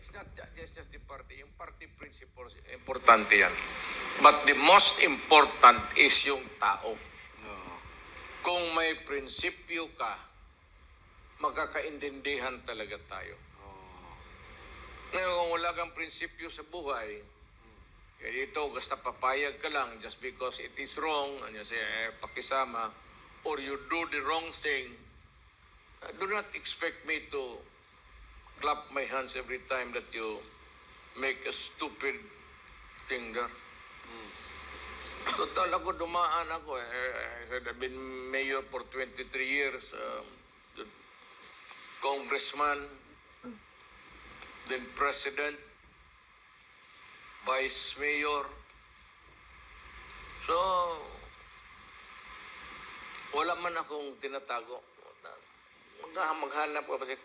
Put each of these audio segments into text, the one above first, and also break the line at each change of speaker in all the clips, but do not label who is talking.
it's not just the party. Yung party principles, importante yan. But the most important is yung tao. Kung may prinsipyo ka, magkakaintindihan talaga tayo. Ngayon, kung wala kang prinsipyo sa buhay, kaya ito, basta papayag ka lang just because it is wrong, and you say, pakisama, or you do the wrong thing, do not expect me to clap my hands every time that you make a stupid thing there. Total ako, dumaan ako. I said, I've been mayor for 23 years, congressman, then president, vice mayor. So, wala man akong tinatago. Maghanap ka kasi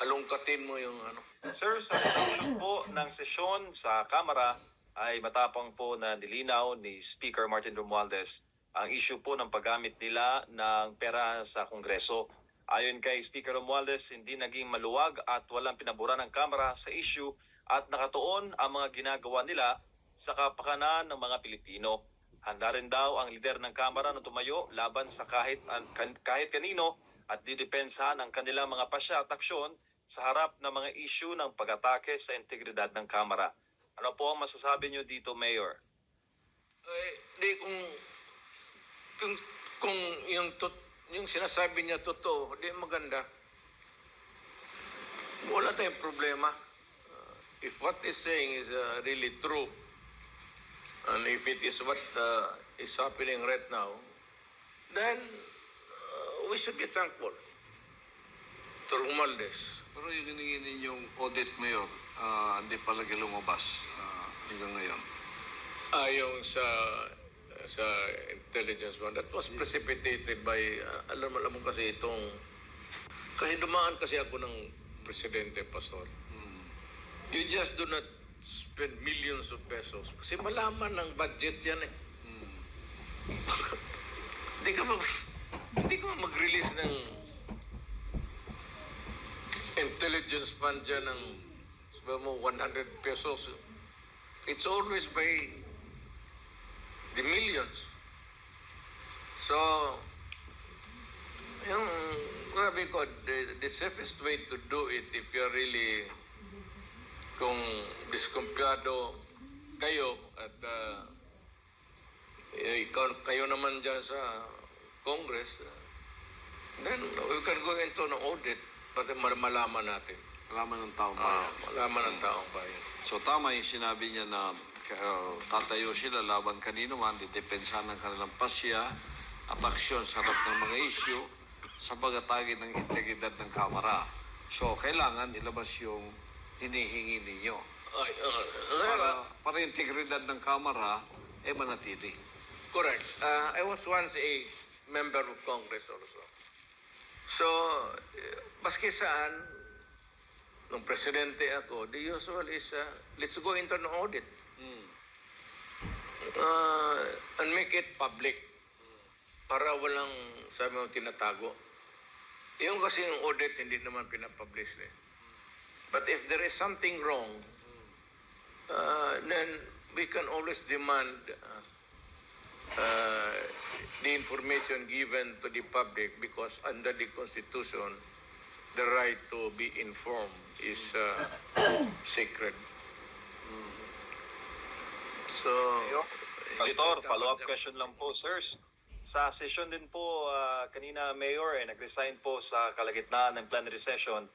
halongkatin mo yung ano.
Sir, sa resumption po ng sesyon sa Kamara ay matapang po na nilinaw ni Speaker Martin Romualdez ang issue po ng paggamit nila ng pera sa Kongreso. Ayon kay Speaker Romualdez, hindi naging maluwag at walang pinabura ng Kamara sa issue at nakatuon ang mga ginagawa nila sa kapakanan ng mga Pilipino. Handa rin daw ang lider ng Kamara na tumayo laban sa kahit kanino at didepensahan ang kanilang mga pasya at aksyon sa harap ng mga issue ng pag-atake sa integridad ng Kamara. Ano po ang masasabi niyo dito, Mayor?
Di kung yung sinasabi niya totoo, di maganda. Wala tayong problema. If what he's saying is really true, and if it is what is happening right now, then we should be thankful to Romualdez.
Pero yung hiningi ninyong audit, Mayor, hindi palagi lumabas hanggang ngayon.
Yung sa intelligence one, that was precipitated by, alam mo kasi kasi dumaan kasi ako ng presidente, Pastor. You just do not spend millions of pesos kasi malaman ng budget yan eh. Hindi ka mag-release ng intelligence fund dyan ng 100 pesos. It's always by the millions. So, yung, grabe ko, the safest way to do it if you're really, kung diskumpiyado kayo at kayo naman dyan sa Congress, then we can go into an audit para malaman natin.
Malaman ng taong bayan.
Malaman ng taong bayan.
So tama yung sinabi niya na tatayo sila laban kanino man, didepensahan ng kanilang pasya at aksyon sa harap ng mga issue sa pag-atake ng integridad ng Kamara. So kailangan ilabas yung hinihingi ninyo. Para integridad ng Kamara, manatili.
Correct. I was once a member of Congress also. So, maski saan, nung presidente ako, the usual is, let's go into an audit. And make it public. Para walang, sabi mo, tinatago. Yung kasi yung audit, hindi naman pinapublish eh. But if there is something wrong, then we can always demand the information given to the public because under the Constitution, the right to be informed is sacred. So,
Pastor, follow-up question lang po, sirs. Sa session din po, kanina Mayor, nag-resign po sa kalagitnaan ng plenary session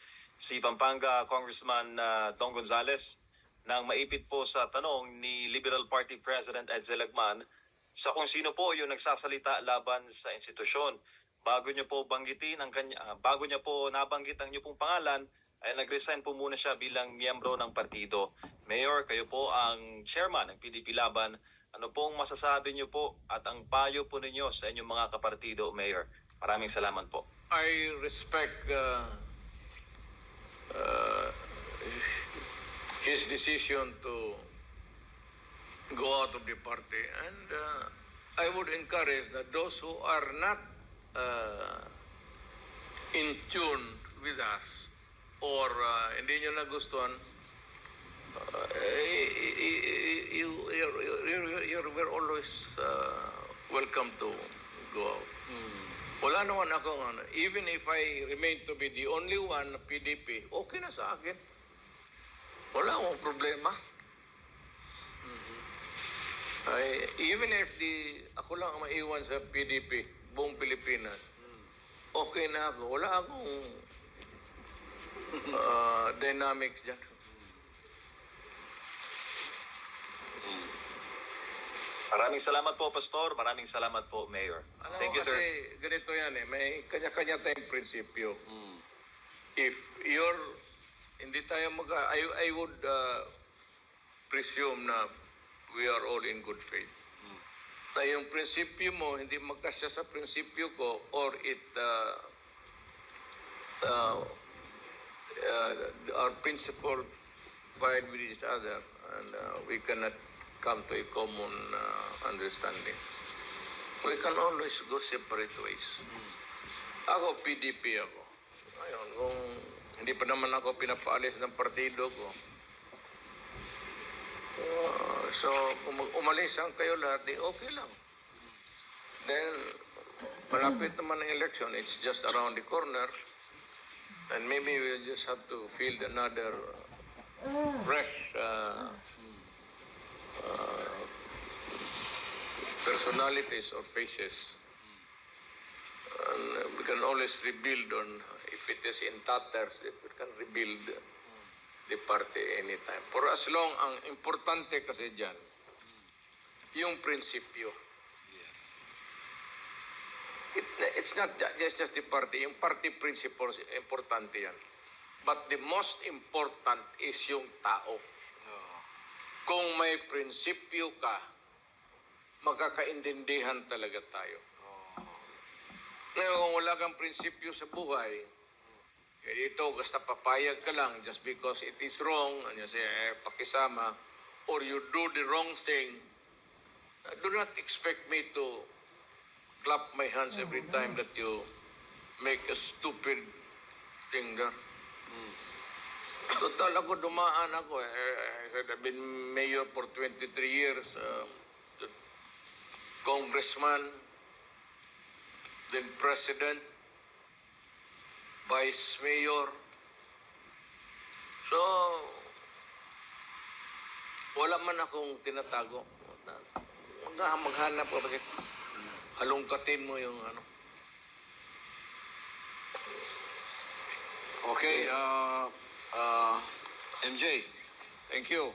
si Pampanga Congressman Don Gonzales nang maipit po sa tanong ni Liberal Party President Edsel Lagman sa kung sino po yung nagsasalita laban sa institusyon. Bago niyo po bago niya po nabanggit ang niyo pong pangalan, ay nag-resign po muna siya bilang miyembro ng partido. Mayor, kayo po ang chairman ng PDP Laban. Ano pong masasabi niyo po at ang payo po ninyo sa inyong mga kapartido, Mayor? Maraming salamat po.
I respect his decision to go out of the party, and I would encourage that those who are not in tune with us or hindi nyo nagustuhan, you're always welcome to go out. Wala naman akong ano. Even if I remain to be the only one na PDP, okay na sa akin. Wala akong problema. Even if ako lang ang maiwan sa PDP, buong Pilipinas, okay na ako. Wala akong dynamics dyan.
Maraming salamat po, Pastor. Maraming salamat po, Mayor.
Alam
Thank
mo
you, sir.
kasi ganito yan eh. May kanya-kanya tayong prinsipyo. If hindi tayo I would presume na we are all in good faith. Na yung prinsipyo mo, hindi magkasya sa prinsipyo ko or our principle fight with each other and we cannot come to a common understanding. We can always go separate ways. Ako, PDP ako. Ayun, kung hindi pa naman ako pinapaalis ng partido ko, so kung umalis ang kayo lahat, di okay lang. Then, malapit naman ang election, it's just around the corner, and maybe we'll just have to field another fresh personalities or faces. And we can always rebuild on, if it is in tatters, we can rebuild the party anytime. For as long, ang importante kasi dyan, yung prinsipyo. It's not just the party. Yung party principles, importante yan. But the most important is yung tao. Kung may prinsipyo ka, magkakaintindihan talaga tayo. Ngayon, kung wala kang prinsipyo sa buhay, ito, basta papayag ka lang just because it is wrong, and you say, pakisama, or you do the wrong thing, do not expect me to clap my hands every time that you make a stupid thing there. Total ako, dumaan ako. I've been mayor for 23 years, congressman, then president, vice mayor. So, wala man akong tinatago. Maghanap ka bakit halongkatin mo yung ano.
Okay, MJ, thank you.